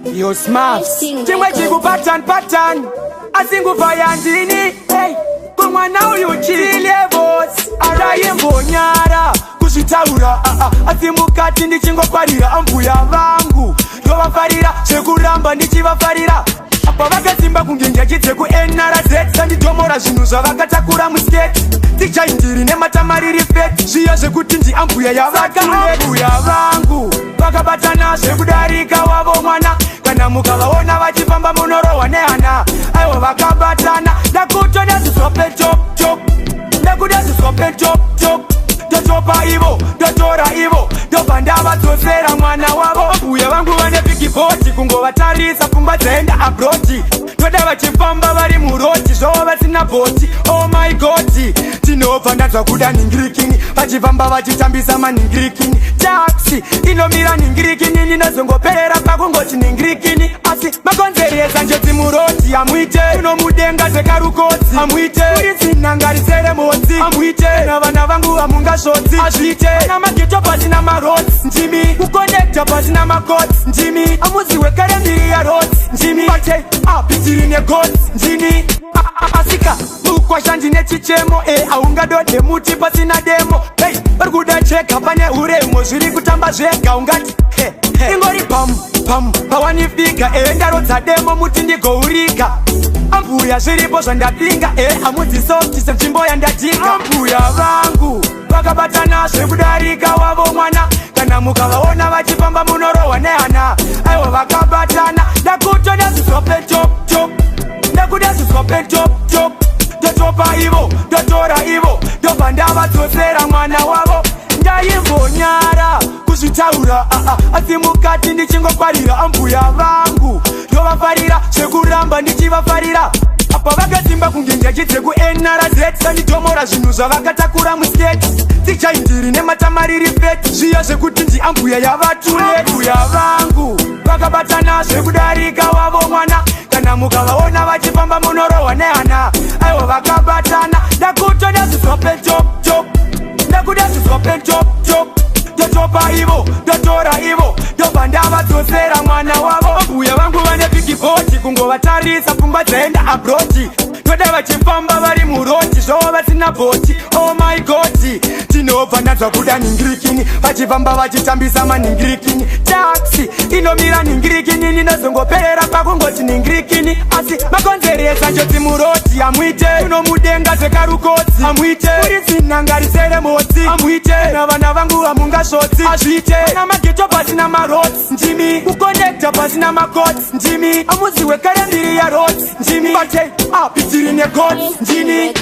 Yo Smurfs chimwe chikupatan asingufaya ndini hey kumwana uyu chile boss arayimbonyara kuzvitaura asimukati ndichingokwarira ambuya vangu ndovafarira chekuramba ndichivafarira apa vakasimba kunge njachi dzeku-NRZ sanditomora zvinhu zvavakatakura musketi tichaindiri nematamariri feti zviya zvekuti ndiambuya yavakaambuya vangu vakabatana zvekudarika wavo mwana kana mukavaona vachifamba munorohwa nehana aiwa vakabatana ndakutoda zvisopetop ndakuda zvisopetop totopa ivo totora ivo ndobva ndavadzosera mwana wavo mbuya vangu vane pikibhoti kungovatarisa pfungwa dzaenda abroti toda vachifamba vari muroti zvova vasina bhoti oh my god tinobva ndanzwa kuda ningirikini vachifamba vachitambisa maningirikini taxi inomira ningirikini ninozongoperera pakungoti ningirikini asi makonzeresa njodzi muroti amuite unomudenga zvekarukodzi amuite uritsinangarisere motsi amuite navana vangu vamungasvodzi azviite namagito pasina marodzi ndimi kukonekta pasina makodzi ndimi amuzi wekare mbiri yarodzi ndimi bate apitiri negodzi ndini asika ukwashandi nechichemo aungadode muti pasina demo hey vari kuda cheka pane uremo zviri kutamba zvega ungati ingori pam pawanifika ndarodza demo muti ndigourika ambuya zviripo zvandapinga amudzisofti senzvimbo yandatinga ambuya vangu vakabatana zvekudarika wavo mwana kana mukavaona vachifamba munorohwa nehana aiwa vakabatana ndakutoda zvisopetop ndakuda zvisopetop totopa ivo totora ivo ndobva ndavadzosera mwana wavo ndaimbonyara kuzvitaura asimukati ndichingokwarira ambuya vangu ndovafarira zvekuramba ndichivafarira apa vakasimba kunge njachi dzeku-NRZ sanditomora zvinhu zvavakatakura musketi tichaindiri nematamariri feti zviya zvekuti ndiambuya yavatule mbuya vangu vakabatana zvekudarika wavo mwana kana mukavaona vachifamba munorohwa nehana aiwa vakabatana ndakutoda zvisopetop ndakuda zvisopetop totopa ivo totora ivo ndobva ndavadzosera mwana wavo mbuya vangu vane pikibhoti kungovatarisa pfungwa dzaenda abroti toda vachifamba vari muroti zvova vasina bhoti oh my god tinobva ndanzwa kuda ningirikini vachifamba vachitambisa maningirikini taxi inomira ningirikini ninozongoperera pakungoti ningirikini asi makonzeresa njodzi muroti amuite unomudenga zvekarukodzi amuite uritsinangarisere motsi amuite navana vangu vamungasvodzi azviite namageto pasina marodzi ndimi kukonekta pasina makodzi ndimi amuzi wekare mbiri yarodzi ndimi bate apitiri negodzi ndini